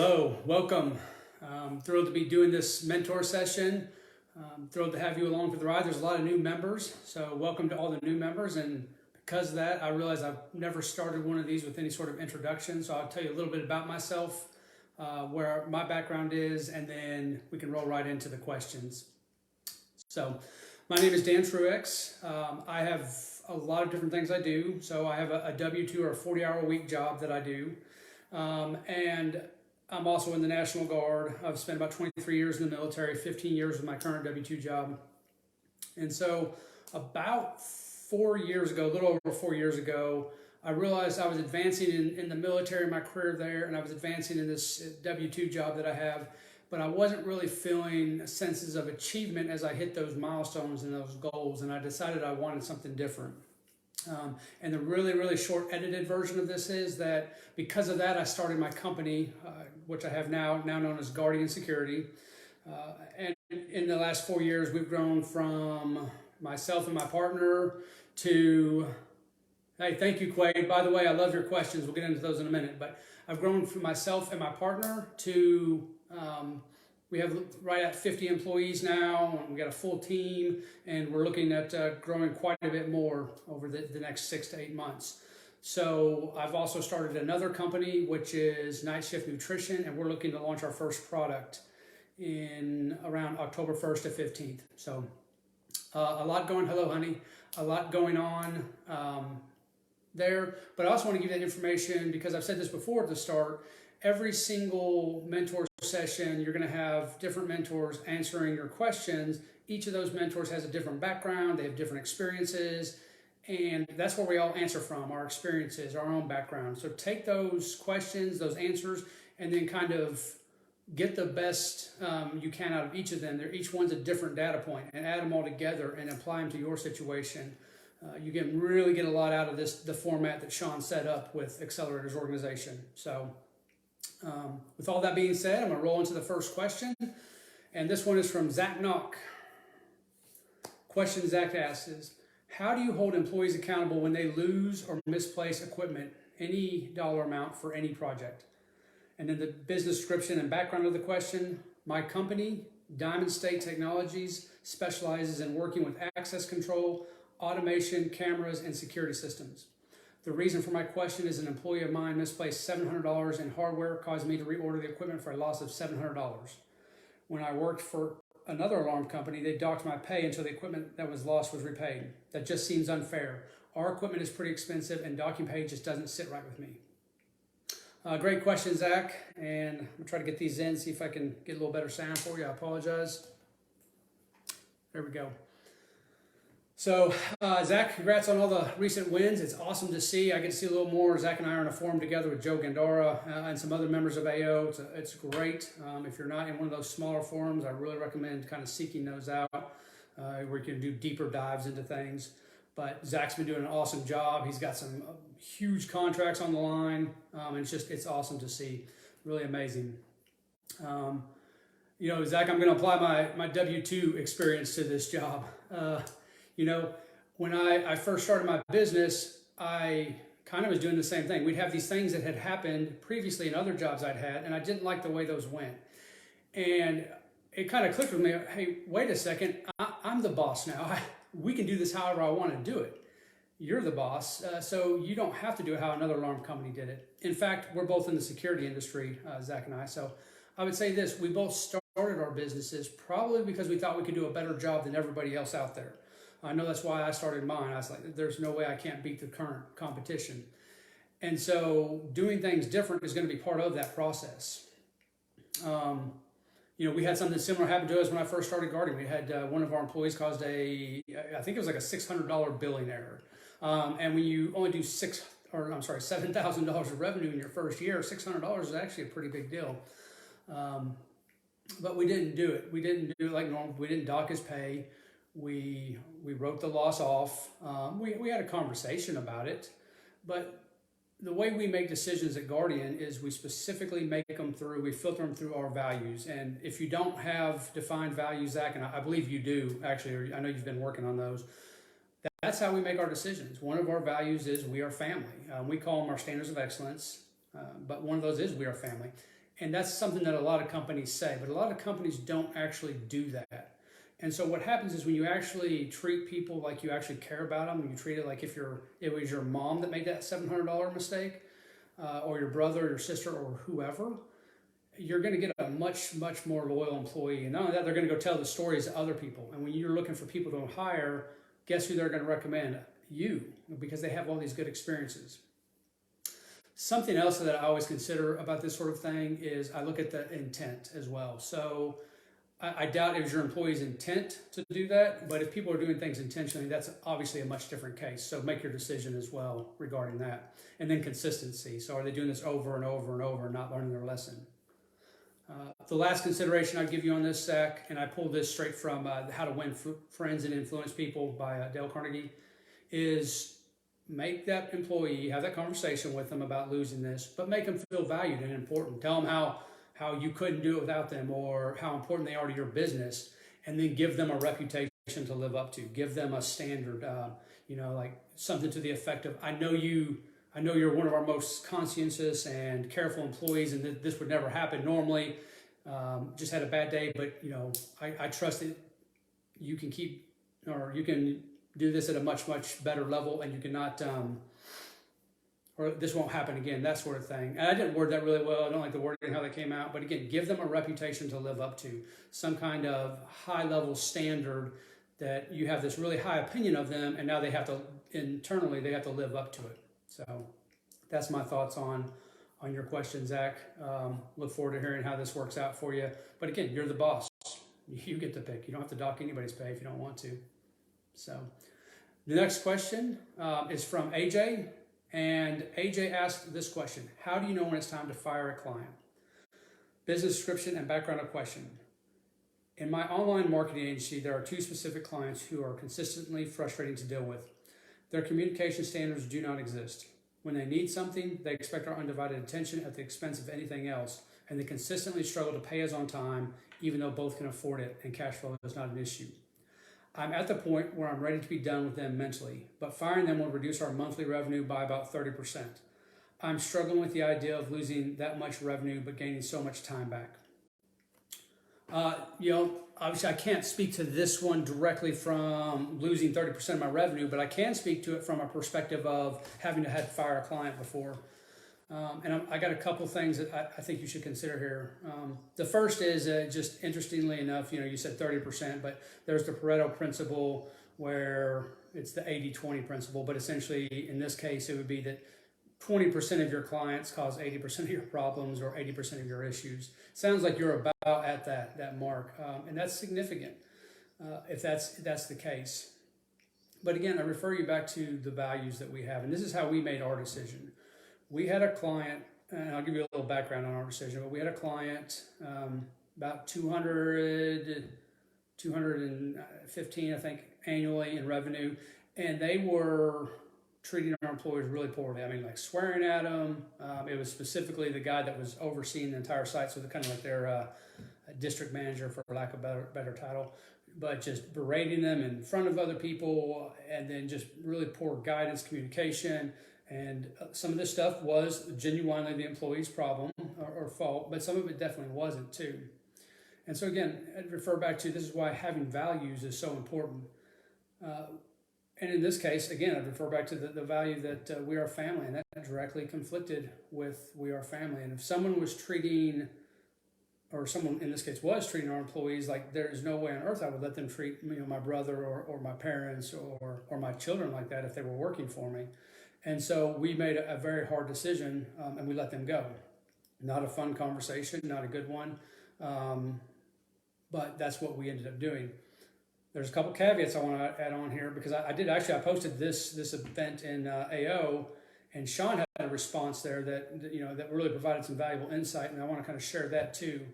Hello, welcome. Thrilled to be doing this mentor session. Thrilled to have you along for the ride. There's a lot of new members, so welcome to all the new members. And because of that, I realize I've never started one of these with any sort of introduction. So I'll tell you a little bit about myself, where my background is, and then we can roll right into the questions. So my name is Dan Truex. I have a lot of different things I do. So I have a W-2 or a 40-hour-a-week job that I do. And I'm also in the National Guard. I've spent about 23 years in the military, 15 years with my current W-2 job. And so about 4 years ago, a little over 4 years ago, I realized I was advancing in the military, my career there, and I was advancing in this W-2 job that I have, but I wasn't really feeling senses of achievement as I hit those milestones and those goals, and I decided I wanted something different. And the really short edited version of this is that because of that, I started my company, which I have now known as Guardian Security. And in the last 4 years, we've grown from myself and my partner to, hey, thank you, Quade. By the way, I love your questions. We'll get into those in a minute. But I've grown from myself and my partner to, we have right at 50 employees now. We got a full team, and we're looking at growing quite a bit more over the next 6 to 8 months. So I've also started another company, which is Night Shift Nutrition, and we're looking to launch our first product in around October 1st to 15th. So a lot going, hello honey, a lot going on there. But I also want to give you that information because I've said this before at the start. Every single mentor session, you're going to have different mentors answering your questions. Each of those mentors has a different background. They have different experiences. And that's where we all answer from, our experiences, our own background. So take those questions, those answers, and then kind of get the best you can out of each of them. Each one's a different data point, and add them all together and apply them to your situation. You can really get a lot out of the format that Sean set up with Accelerators Organization. So with all that being said, I'm going to roll into the first question. And this one is from Zach Knock. Question Zach asks is, how do you hold employees accountable when they lose or misplace equipment, any dollar amount for any project? And then the business description and background of the question, my company, Diamond State Technologies, specializes in working with access control, automation, cameras, and security systems. The reason for my question is an employee of mine misplaced $700 in hardware, caused me to reorder the equipment for a loss of $700. When I worked for another alarm company, they docked my pay until the equipment that was lost was repaid. That just seems unfair. Our equipment is pretty expensive, and docking pay just doesn't sit right with me. Great question, Zach, and I'm going to try to get these in, see if I can get a little better sound for you. I apologize. There we go. So, Zach, congrats on all the recent wins. It's awesome to see. I get to see a little more. Zach and I are in a forum together with Joe Gandara and some other members of AO. It's great. If you're not in one of those smaller forums, I really recommend kind of seeking those out where you can do deeper dives into things. But Zach's been doing an awesome job. He's got some huge contracts on the line, and it's awesome to see. Really amazing. Zach, I'm going to apply my W-2 experience to this job. When I first started my business, I kind of was doing the same thing. We'd have these things that had happened previously in other jobs I'd had, and I didn't like the way those went. And it kind of clicked with me, hey, wait a second, I'm the boss now. We can do this however I want to do it. You're the boss, so you don't have to do it how another alarm company did it. In fact, we're both in the security industry, Zach and I, so I would say this, we both started our businesses probably because we thought we could do a better job than everybody else out there. I know that's why I started mine. I was like, there's no way I can't beat the current competition. And so doing things different is going to be part of that process. We had something similar happen to us when I first started guarding. We had one of our employees caused I think it was like a $600 billing error. And when you only do $7,000 of revenue in your first year, $600 is actually a pretty big deal. But we didn't do it. We didn't do it like normal. We didn't dock his pay. We wrote the loss off. We had a conversation about it, but the way we make decisions at Guardian is we specifically we filter them through our values. And if you don't have defined values, Zach, and I believe you do actually, or I know you've been working on those, that's how we make our decisions. One of our values is we are family. We call them our standards of excellence, but one of those is we are family. And that's something that a lot of companies say, but a lot of companies don't actually do that. And so what happens is when you actually treat people like you actually care about them, and you treat it like if it was your mom that made that $700 mistake, or your brother or your sister or whoever, you're going to get a much, much more loyal employee. And not only that, they're going to go tell the stories to other people. And when you're looking for people to hire, guess who they're going to recommend? You, because they have all these good experiences. Something else that I always consider about this sort of thing is I look at the intent as well. So I doubt it was your employee's intent to do that, but if people are doing things intentionally, that's obviously a much different case. So make your decision as well regarding that. And then consistency. So are they doing this over and over and over and not learning their lesson? The last consideration I'd give you on this, Zach, and I pulled this straight from How to Win Friends and Influence People by Dale Carnegie, is make that employee, have that conversation with them about losing this, but make them feel valued and important. Tell them how you couldn't do it without them, or how important they are to your business, and then give them a reputation to live up to. Give them a standard, like something to the effect of, I know you're one of our most conscientious and careful employees, and this would never happen normally. Just had a bad day, but I trust that you can you can do this at a much, much better level, and you cannot, or this won't happen again, that sort of thing. And I didn't word that really well. I don't like the wording, how they came out, but again, give them a reputation to live up to, some kind of high level standard that you have this really high opinion of them, and now they have to, internally, they have to live up to it. So that's my thoughts on your question, Zach. Look forward to hearing how this works out for you. But again, you're the boss. You get to pick. You don't have to dock anybody's pay if you don't want to. So the next question is from AJ. And AJ asked this question: how do you know when it's time to fire a client? Business description and background of question. In my online marketing agency, there are two specific clients who are consistently frustrating to deal with. Their communication standards do not exist. When they need something, they expect our undivided attention at the expense of anything else, and they consistently struggle to pay us on time, even though both can afford it and cash flow is not an issue. I'm at the point where I'm ready to be done with them mentally, but firing them will reduce our monthly revenue by about 30%. I'm struggling with the idea of losing that much revenue, but gaining so much time back. Obviously I can't speak to this one directly from losing 30% of my revenue, but I can speak to it from a perspective of having to fire a client before. And I got a couple things that I think you should consider here. The first is just interestingly enough, you said 30%, but there's the Pareto principle where it's the 80-20 principle, but essentially in this case, it would be that 20% of your clients cause 80% of your problems or 80% of your issues. Sounds like you're about at that mark, and that's significant if that's the case. But again, I refer you back to the values that we have, and this is how we made our decision. We had a client, and I'll give you a little background on our decision, but we had a client about 215, I think, annually in revenue, and they were treating our employees really poorly. I mean, like swearing at them. It was specifically the guy that was overseeing the entire site, so kind of like their district manager, for lack of a better title, but just berating them in front of other people, and then just really poor guidance, communication. And some of this stuff was genuinely the employee's problem or fault, but some of it definitely wasn't too. And so again, I'd refer back to, this is why having values is so important. And in this case, again, I'd refer back to the value that we are family, and that directly conflicted with we are family. And if someone was treating, or someone in this case was treating our employees like there is no way on earth I would let them treat my brother or my parents or my children like that if they were working for me. And so we made a very hard decision, and we let them go. Not a fun conversation, not a good one, but that's what we ended up doing. There's a couple caveats I want to add on here, because I posted this event in AO, and Sean had a response there that really provided some valuable insight, and I want to kind of share that too.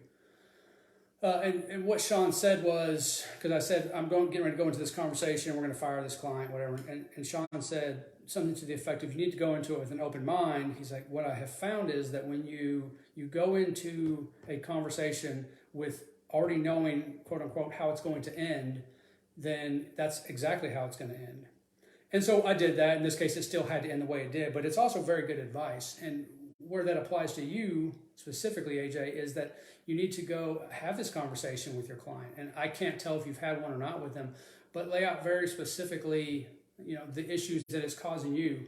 And what Sean said was, because I said getting ready to go into this conversation, and we're going to fire this client, whatever, and Sean said something to the effect of, you need to go into it with an open mind. He's like, what I have found is that when you go into a conversation with already knowing, quote unquote, how it's going to end, then that's exactly how it's going to end. And so I did that. In this case, it still had to end the way it did, but it's also very good advice. And where that applies to you specifically, AJ, is that you need to go have this conversation with your client. And I can't tell if you've had one or not with them, but lay out very specifically, the issues that it's causing you.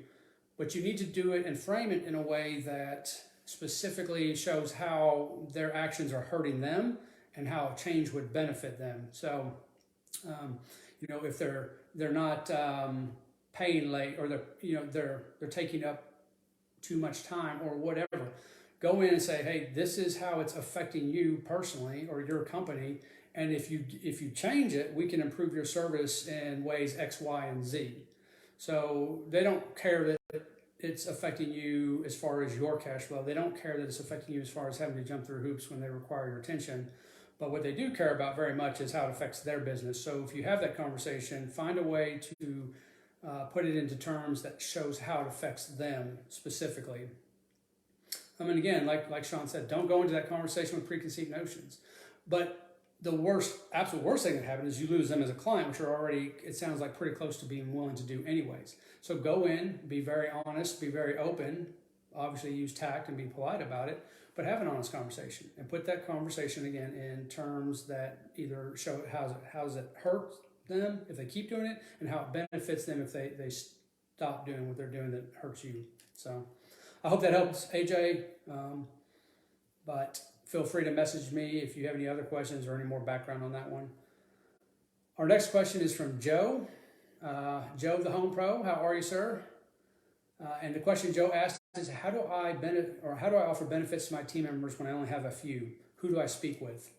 But you need to do it and frame it in a way that specifically shows how their actions are hurting them and how change would benefit them. So, if they're not paying late, or they're taking up too much time or whatever, go in and say, hey, this is how it's affecting you personally or your company, and if you change it, we can improve your service in ways X, Y, and Z. So they don't care that it's affecting you as far as your cash flow. They don't care that it's affecting you as far as having to jump through hoops when they require your attention. But what they do care about very much is how it affects their business. So if you have that conversation, find a way to put it into terms that shows how it affects them specifically. I mean, again, like Sean said, don't go into that conversation with preconceived notions. But the absolute worst thing that happens is you lose them as a client, which are already, it sounds like, pretty close to being willing to do anyways. So go in, be very honest, be very open, obviously use tact and be polite about it, but have an honest conversation and put that conversation again in terms that either show how does it hurt them if they keep doing it, and how it benefits them if they stop doing what they're doing that hurts you. So I hope that helps, AJ. But feel free to message me if you have any other questions or any more background on that one. Our next question is from Joe. Joe, the Home Pro, how are you, sir? And the question Joe asked is, how do I offer benefits to my team members when I only have a few? Who do I speak with?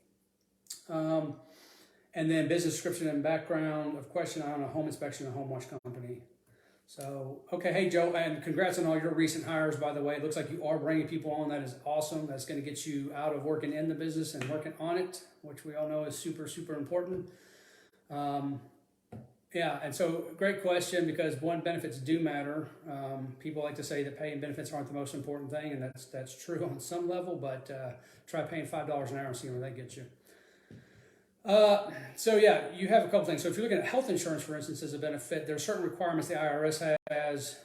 And then business description and background of question on a home inspection and home wash company. So, okay, hey Joe, and congrats on all your recent hires, by the way. It looks like you are bringing people on. That is awesome. That's going to get you out of working in the business and working on it, which we all know is super, super important. Yeah, and so great question, because benefits do matter. People like to say that pay and benefits aren't the most important thing, and that's true on some level, but try paying $5 an hour and see where that gets you. So yeah, you have a couple things. So if you're looking at health insurance, for instance, as a benefit, there are certain requirements the IRS has.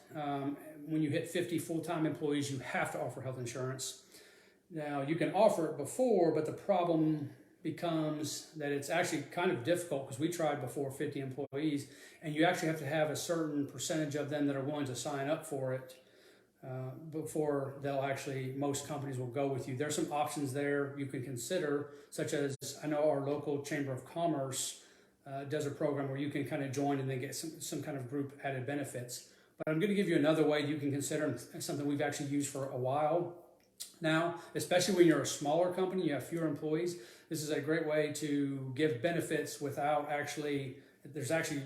When you hit 50 full-time employees, you have to offer health insurance. Now, you can offer it before, but the problem becomes that it's actually kind of difficult, because we tried before 50 employees, and you actually have to have a certain percentage of them that are willing to sign up for it before most companies will go with you. There's some options there you can consider, such as, I know our local Chamber of Commerce does a program where you can kind of join and then get some kind of group added benefits. But I'm going to give you another way you can consider, something we've actually used for a while now, especially when you're a smaller company, you have fewer employees. This is a great way to give benefits without there's actually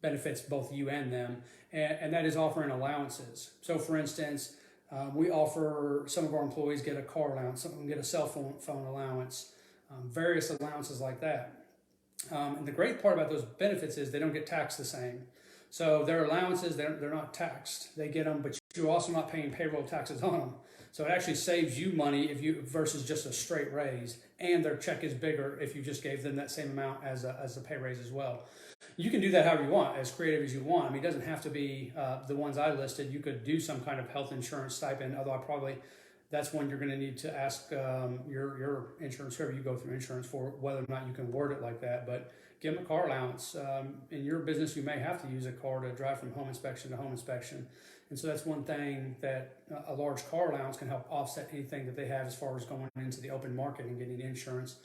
benefits both you and them, and that is offering allowances. So for instance, we offer, some of our employees get a car allowance, some of them get a cell phone allowance, various allowances like that. And the great part about those benefits is they don't get taxed the same. So their allowances, they're not taxed. They get them, but you're also not paying payroll taxes on them. So it actually saves you money versus just a straight raise, and their check is bigger if you just gave them that same amount as a pay raise as well. You can do that however you want, as creative as you want. I mean, it doesn't have to be the ones I listed. You could do some kind of health insurance stipend, although that's one you're going to need to ask your insurance, whoever you go through insurance for, whether or not you can word it like that. But give them a car allowance. In your business, you may have to use a car to drive from home inspection to home inspection. And so that's one thing that a large car allowance can help offset anything that they have as far as going into the open market and getting insurance.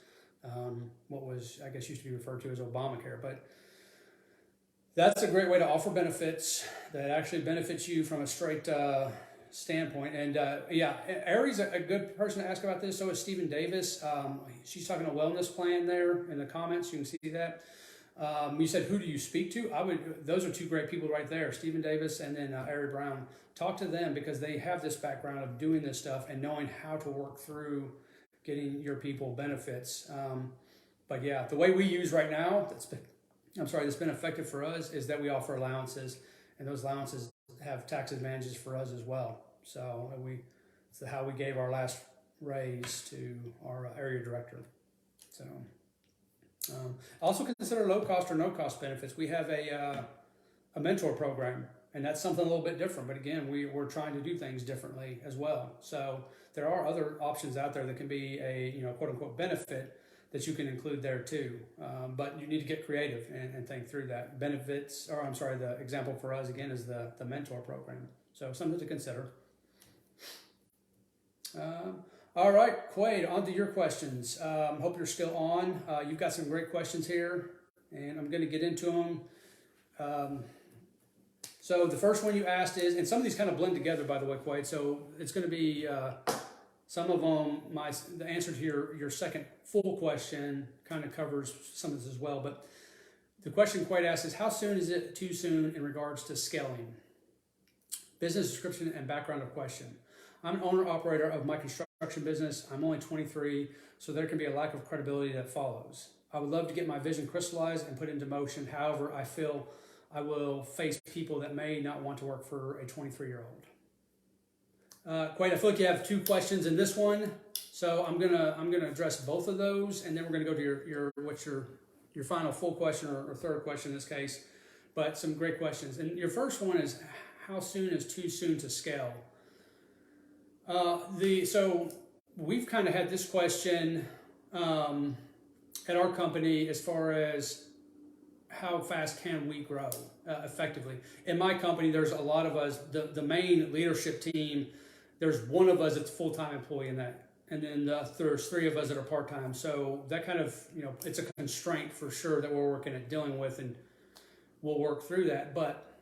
What was, I guess, used to be referred to as Obamacare. But that's a great way to offer benefits that actually benefits you from a straight standpoint. And yeah, Ari's a good person to ask about this. So is Stephen Davis. She's talking a wellness plan there in the comments. You can see that. You said, who do you speak to? Those are two great people right there, Stephen Davis and then Ari Brown. Talk to them, because they have this background of doing this stuff and knowing how to work through getting your people benefits. But yeah, the way we use right now, that's been effective for us, is that we offer allowances, and those allowances have tax advantages for us as well. So it's how we gave our last raise to our area director. So also consider low cost or no cost benefits. We have a mentor program. And that's something a little bit different. But again, we're trying to do things differently as well. So there are other options out there that can be a, quote unquote benefit that you can include there too. But you need to get creative and think through that. Benefits, or I'm sorry, the example for us again is the mentor program. So something to consider. All right, Quaid, on to your questions. Hope you're still on. You've got some great questions here, and I'm going to get into them. So the first one you asked is, and some of these kind of blend together, by the way, Quaid. So it's going to be some of them. The answer to your second full question kind of covers some of this as well. But the question Quaid asked is, how soon is it too soon in regards to scaling? Business description and background of question. I'm an owner-operator of my construction business. I'm only 23, so there can be a lack of credibility that follows. I would love to get my vision crystallized and put into motion. However, I feel I will face people that may not want to work for a 23-year-old. Quaid, I feel like you have two questions in this one, so I'm gonna address both of those, and then we're gonna go to your final full question or third question in this case. But some great questions. And your first one is, how soon is too soon to scale? So we've kind of had this question at our company as far as how fast can we grow effectively. In my company, there's a lot of us, the main leadership team, there's one of us that's a full-time employee in that. And then there's three of us that are part-time. So that kind of, it's a constraint for sure that we're working at dealing with, and we'll work through that. But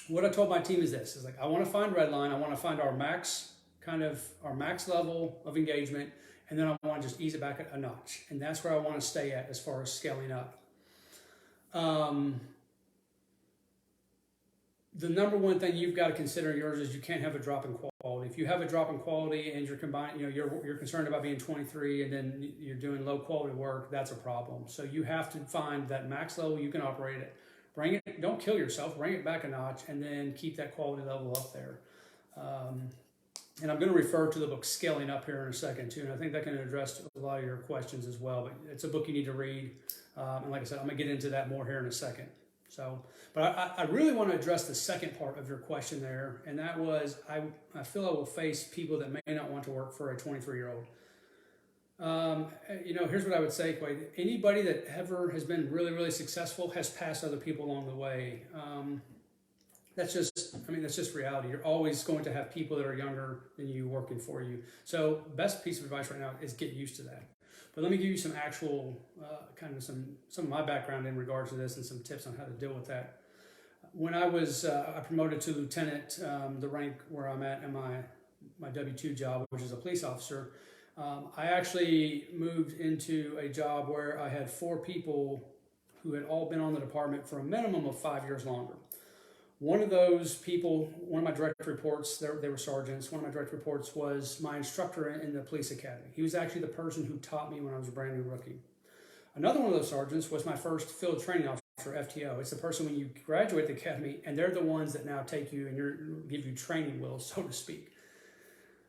what I told my team is this, is like, I want to find Redline. I want to find our max level of engagement, and then I want to just ease it back a notch. And that's where I want to stay at as far as scaling up. The number one thing you've got to consider in yours is you can't have a drop in quality. If you have a drop in quality and you're combined, you're concerned about being 23 and then you're doing low quality work, that's a problem. So you have to find that max level you can operate at. Bring it, don't kill yourself, bring it back a notch, and then keep that quality level up there. And I'm going to refer to the book Scaling Up here in a second too, and I think that can address a lot of your questions as well. But it's a book you need to read, and like I said, I'm going to get into that more here in a second. So, but I really want to address the second part of your question there, and that was, I feel I will face people that may not want to work for a 23-year-old. Here's what I would say, Quaid. Anybody that ever has been really, really successful has passed other people along the way. That's just reality. You're always going to have people that are younger than you working for you. So best piece of advice right now is get used to that. But let me give you some actual, some of my background in regards to this and some tips on how to deal with that. When I was I promoted to lieutenant, the rank where I'm at in my W-2 job, which is a police officer, I actually moved into a job where I had 4 people who had all been on the department for a minimum of 5 years longer. One of those people, one of my direct reports, they were sergeants, one of my direct reports was my instructor in the police academy. He was actually the person who taught me when I was a brand new rookie. Another one of those sergeants was my first field training officer, FTO. It's the person when you graduate the academy, and they're the ones that now take you and give you training wheels, so to speak.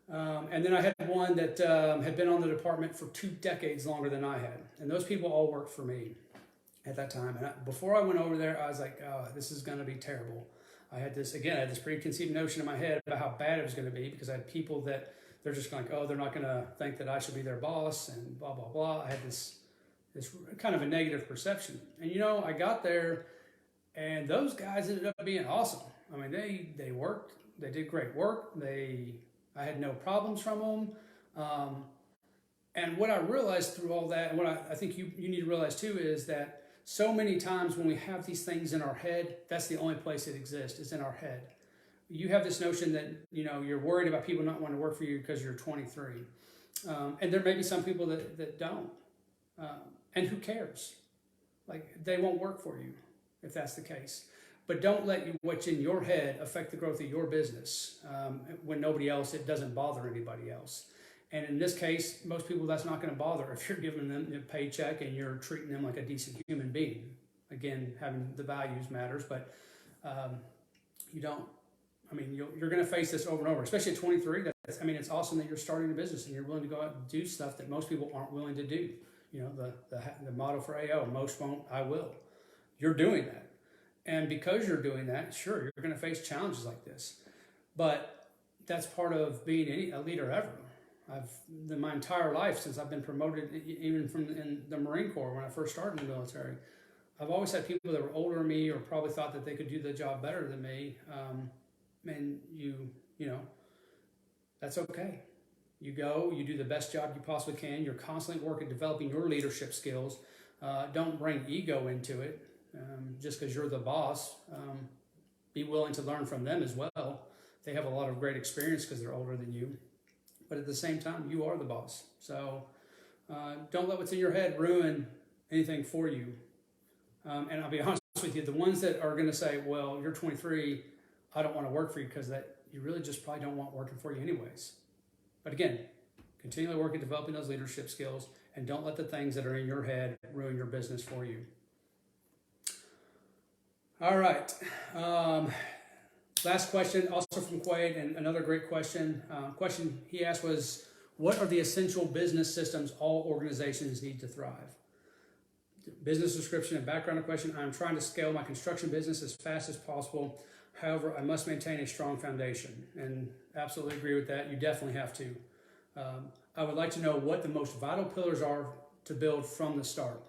And then I had one that had been on the department for 2 decades longer than I had. And those people all worked for me at that time. And before I went over there, I was like, oh, this is going to be terrible. I had this preconceived notion in my head about how bad it was going to be, because I had people that they're just like, oh, they're not going to think that I should be their boss and blah, blah, blah. I had this kind of a negative perception. And, I got there and those guys ended up being awesome. I mean, they worked, they did great work. I had no problems from them. And what I realized through all that, and what I think you need to realize too, is that so many times when we have these things in our head, that's the only place it exists, is in our head. You have this notion that, you're worried about people not wanting to work for you because you're 23. And there may be some people that don't. And who cares? Like, they won't work for you if that's the case. But don't let what's in your head affect the growth of your business. When nobody else, it doesn't bother anybody else. And in this case, most people, that's not going to bother if you're giving them a paycheck and you're treating them like a decent human being. Again, having the values matters, but you're going to face this over and over, especially at 23. It's awesome that you're starting a business and you're willing to go out and do stuff that most people aren't willing to do. The motto for AO, most won't, I will. You're doing that. And because you're doing that, sure, you're going to face challenges like this. But that's part of being a leader ever. My entire life, since I've been promoted, even from in the Marine Corps when I first started in the military, I've always had people that were older than me or probably thought that they could do the job better than me. And you know, that's okay. You go, you do the best job you possibly can. You're constantly working, developing your leadership skills. Don't bring ego into it just because you're the boss. Be willing to learn from them as well. They have a lot of great experience because they're older than you. But at the same time, you are the boss. So don't let what's in your head ruin anything for you. And I'll be honest with you, the ones that are going to say, well, you're 23, I don't want to work for you, because that you really just probably don't want working for you anyways. But again, continually work at developing those leadership skills, and don't let the things that are in your head ruin your business for you. All right. Last question, also from Quaid, and another great question. Question he asked was, what are the essential business systems all organizations need to thrive? Business description and background question. I'm trying to scale my construction business as fast as possible. However, I must maintain a strong foundation. And absolutely agree with that. You definitely have to. I would like to know what the most vital pillars are to build from the start.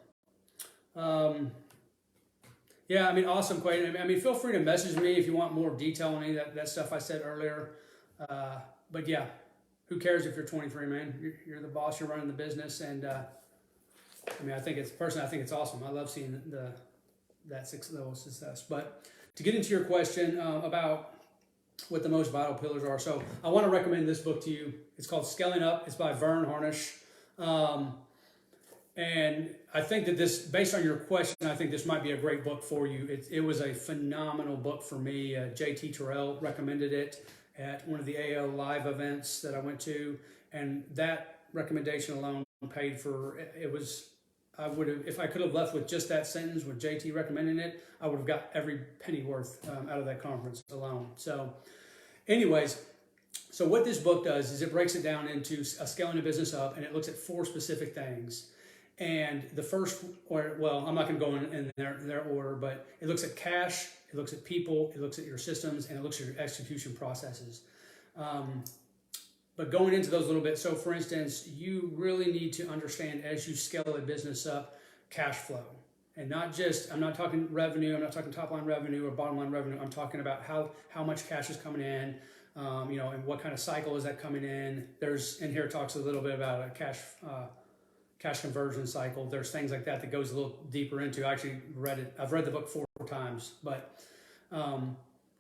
Yeah, I mean, awesome, Quaid. I mean, feel free to message me if you want more detail on any of that stuff I said earlier. But yeah, who cares if you're 23, man? You're the boss, you're running the business. And I mean, I think it's awesome. I love seeing that level of success. But to get into your question about what the most vital pillars are. So I want to recommend this book to you. It's called Scaling Up. It's by Vern Harnish. And I think that this, based on your question, I think this might be a great book for you. It was a phenomenal book for me. JT Terrell recommended it at one of the AO live events that I went to. And that recommendation alone paid for it. I would have, if I could have left with just that sentence with JT recommending it, I would have got every penny worth out of that conference alone. So anyways, so what this book does is it breaks it down into scaling a business up, and it looks at 4 specific things. And the first, well, I'm not going to go in their order, but it looks at cash, it looks at people, it looks at your systems, and it looks at your execution processes. But going into those a little bit, so for instance, you really need to understand as you scale a business up, cash flow. And not just, I'm not talking revenue, I'm not talking top line revenue or bottom line revenue, I'm talking about how much cash is coming in, and what kind of cycle is that coming in. In here it talks a little bit about a cash conversion cycle. There's things like that goes a little deeper into. I actually I've read the book 4 times, but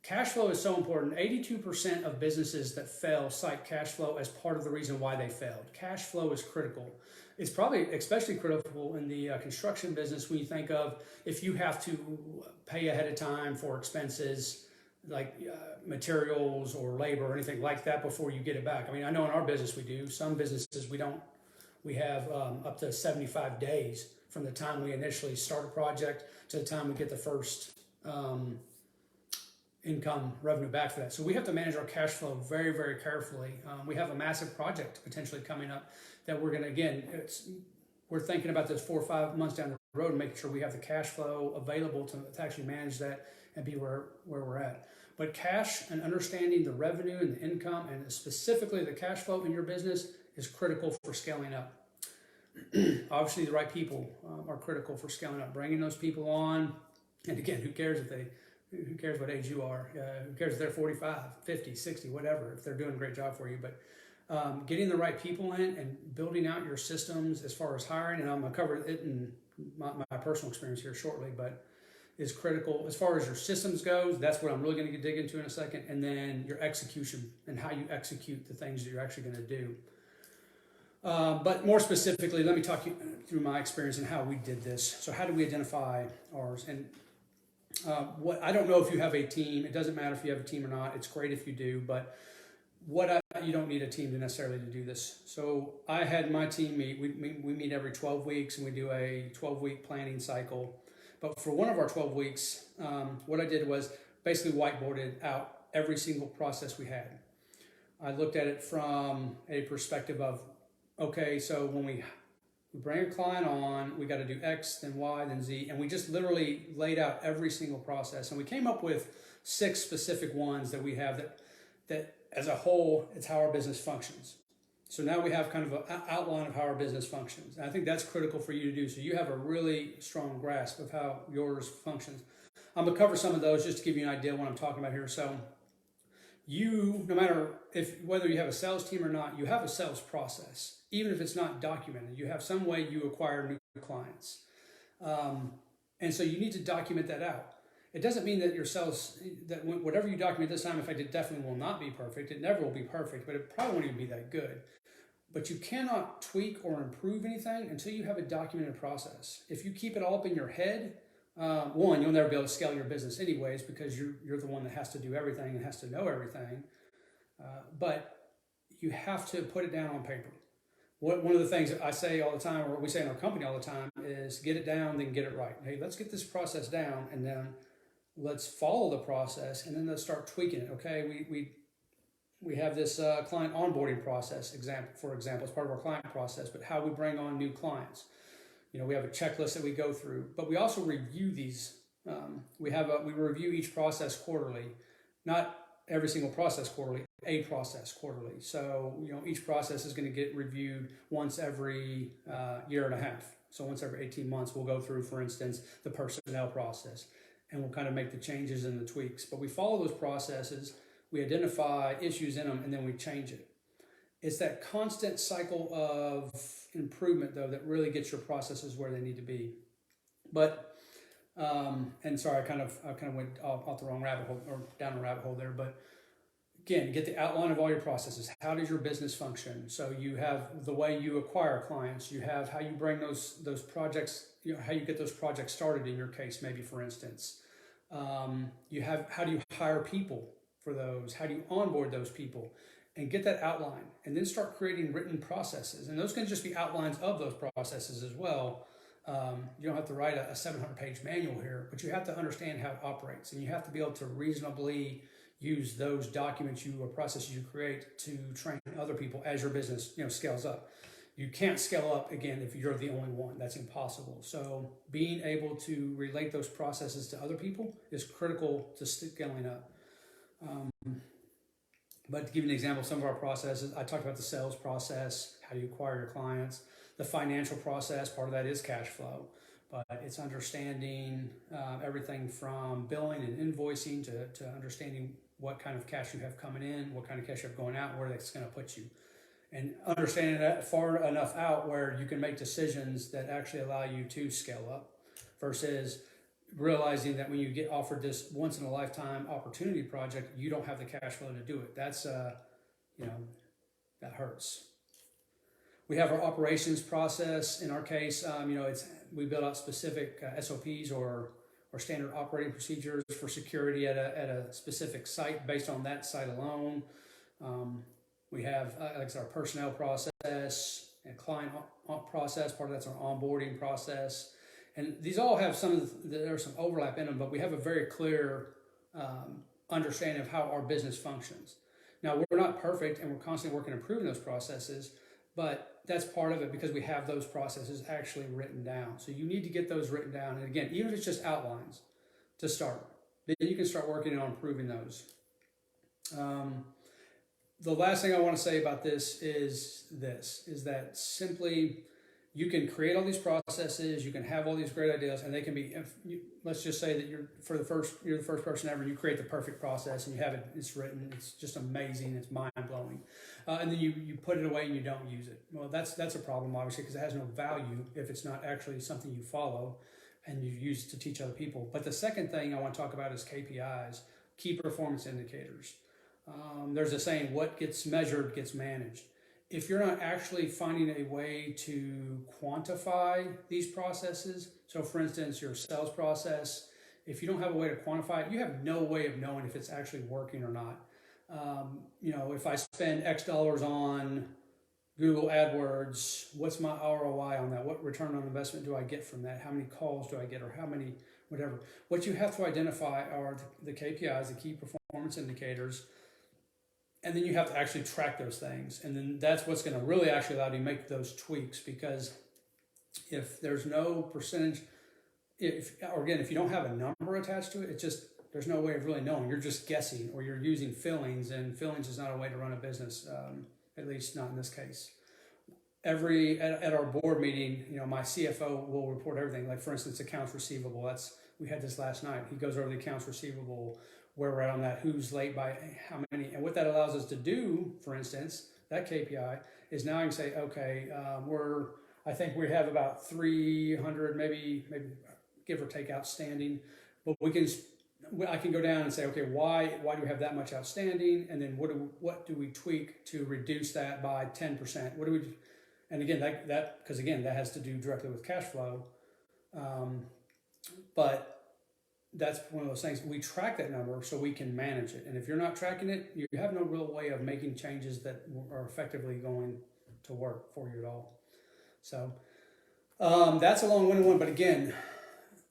cash flow is so important. 82% of businesses that fail cite cash flow as part of the reason why they failed. Cash flow is critical. It's probably especially critical in the construction business when you think of if you have to pay ahead of time for expenses like materials or labor or anything like that before you get it back. I mean, I know in our business we do. Some businesses we don't. We have up to 75 days from the time we initially start a project to the time we get the first income revenue back for that. So we have to manage our cash flow very, very carefully. We have a massive project potentially coming up that we're going to, again, we're thinking about this 4 or 5 months down the road and making sure we have the cash flow available to actually manage that and be where we're at. But cash and understanding the revenue and the income and specifically the cash flow in your business is critical for scaling up. Obviously, the right people are critical for scaling up. Bringing those people on, and again, who cares what age you are? Who cares if they're 45, 50, 60, whatever, if they're doing a great job for you. But getting the right people in and building out your systems as far as hiring, and I'm going to cover it in my personal experience here shortly, but is critical. As far as your systems goes, that's what I'm really going to dig into in a second, and then your execution and how you execute the things that you're actually going to do. But more specifically, let me talk you through my experience and how we did this. So how do we identify ours? And I don't know if you have a team. It doesn't matter if you have a team or not. It's great if you do, but you don't need a team to necessarily to do this. So I had my team meet. We meet every 12 weeks, and we do a 12-week planning cycle. But for one of our 12 weeks, what I did was basically whiteboarded out every single process we had. I looked at it from a perspective of, okay, so when we We bring a client on, we got to do X, then Y, then Z, and we just literally laid out every single process. And we came up with 6 specific ones that we have that as a whole, it's how our business functions. So now we have kind of an outline of how our business functions. And I think that's critical for you to do. So you have a really strong grasp of how yours functions. I'm gonna cover some of those just to give you an idea of what I'm talking about here. So you, no matter whether you have a sales team or not, you have a sales process. Even if it's not documented, you have some way you acquire new clients. And so you need to document that out. It doesn't mean that your sales, that whatever you document this time, in fact, it definitely will not be perfect. It never will be perfect, but it probably won't even be that good. But you cannot tweak or improve anything until you have a documented process. If you keep it all up in your head, one, you'll never be able to scale your business anyways, because you're the one that has to do everything and has to know everything. But you have to put it down on paper. One of the things that I say all the time, or we say in our company all the time, is get it down, then get it right. Hey, let's get this process down, and then let's follow the process, and then let's start tweaking it. Okay, we have this client onboarding process, for example, as part of our client process, but how we bring on new clients. We have a checklist that we go through, but we also review these. We review each process quarterly, not every single process quarterly, a process quarterly. So, each process is going to get reviewed once every year and a half. So once every 18 months, we'll go through, for instance, the personnel process, and we'll kind of make the changes and the tweaks. But we follow those processes, we identify issues in them, and then we change it. It's that constant cycle of improvement, though, that really gets your processes where they need to be. But, and sorry, I kind of went off the wrong rabbit hole, or down a rabbit hole there. But again, get the outline of all your processes. How does your business function? So you have the way you acquire clients. You have how you bring those projects, how you get those projects started in your case, maybe, for instance. You have how do you hire people for those? How do you onboard those people? And get that outline, and then start creating written processes. And those can just be outlines of those processes as well. You don't have to write a 700-page manual here, but you have to understand how it operates, and you have to be able to reasonably use those documents or processes you create to train other people as your business scales up. You can't scale up, again, if you're the only one. That's impossible. So being able to relate those processes to other people is critical to scaling up. But to give you an example of some of our processes, I talked about the sales process, how do you acquire your clients. The financial process, part of that is cash flow, but it's understanding everything from billing and invoicing to understanding what kind of cash you have coming in, what kind of cash you have going out, where that's going to put you. And understanding that far enough out where you can make decisions that actually allow you to scale up, versus realizing that when you get offered this once in a lifetime opportunity project, you don't have the cash flow to do it. That's that hurts. We have our operations process. In our case, we build out specific SOPs or standard operating procedures for security at a specific site based on that site alone. We have our personnel process and client process. Part of that's our onboarding process. And these all have there's some overlap in them, but we have a very clear understanding of how our business functions. Now, we're not perfect, and we're constantly working on improving those processes, but that's part of it because we have those processes actually written down. So you need to get those written down. And again, even if it's just outlines to start, then you can start working on improving those. The last thing I want to say about this is that simply you can create all these processes, you can have all these great ideas, and they can be, let's just say that you're the first person ever, and you create the perfect process, and you have it's written, it's just amazing, it's mind-blowing. And then you put it away and you don't use it. Well, that's a problem, obviously, because it has no value if it's not actually something you follow and you use to teach other people. But the second thing I want to talk about is KPIs, key performance indicators. There's a saying, what gets measured gets managed. If you're not actually finding a way to quantify these processes, so for instance, your sales process, if you don't have a way to quantify it, you have no way of knowing if it's actually working or not. If I spend X dollars on Google AdWords, what's my ROI on that? What return on investment do I get from that? How many calls do I get, or how many, whatever. What you have to identify are the KPIs, the key performance indicators, and then you have to actually track those things. And then that's what's going to really actually allow you to make those tweaks, because If there's no percentage, or again, if you don't have a number attached to it, it's just, there's no way of really knowing. You're just guessing, or you're using fillings, and fillings is not a way to run a business, at least not in this case. At our board meeting, my CFO will report everything. Like, for instance, accounts receivable. We had this last night. He goes over the accounts receivable, where we're at on that, who's late by how many, and what that allows us to do. For instance, that KPI is now I can say, okay, I think we have about 300, maybe give or take, outstanding, but I can go down and say, okay, why do we have that much outstanding, and then what do we tweak to reduce that by 10%? What do we? And again, that because again, that has to do directly with cash flow, but that's one of those things. We track that number so we can manage it. And if you're not tracking it, you have no real way of making changes that are effectively going to work for you at all. So that's a long-winded one, but again,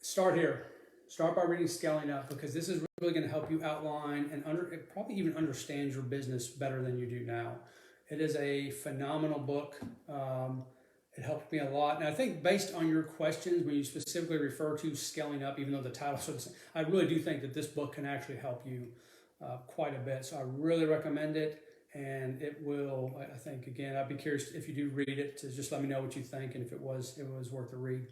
start here. Start by reading Scaling Up, because this is really going to help you outline and probably even understand your business better than you do now. It is a phenomenal book. It helped me a lot. And I think based on your questions, when you specifically refer to Scaling Up, even though the title sort of says, I really do think that this book can actually help you quite a bit. So I really recommend it. And it will, I think, again, I'd be curious if you do read it to just let me know what you think and if it was worth a read.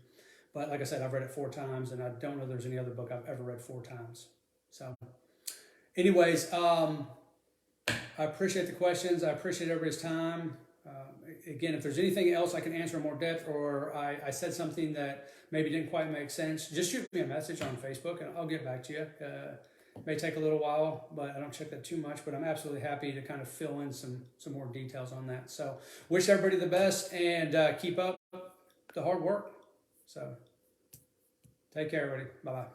But like I said, I've read it 4 times, and I don't know there's any other book I've ever read 4 times. So anyways, I appreciate the questions. I appreciate everybody's time. Again, if there's anything else I can answer in more depth, or I said something that maybe didn't quite make sense, just shoot me a message on Facebook and I'll get back to you. It may take a little while, but I don't check that too much, but I'm absolutely happy to kind of fill in some more details on that. So wish everybody the best, and keep up the hard work. So take care, everybody. Bye-bye.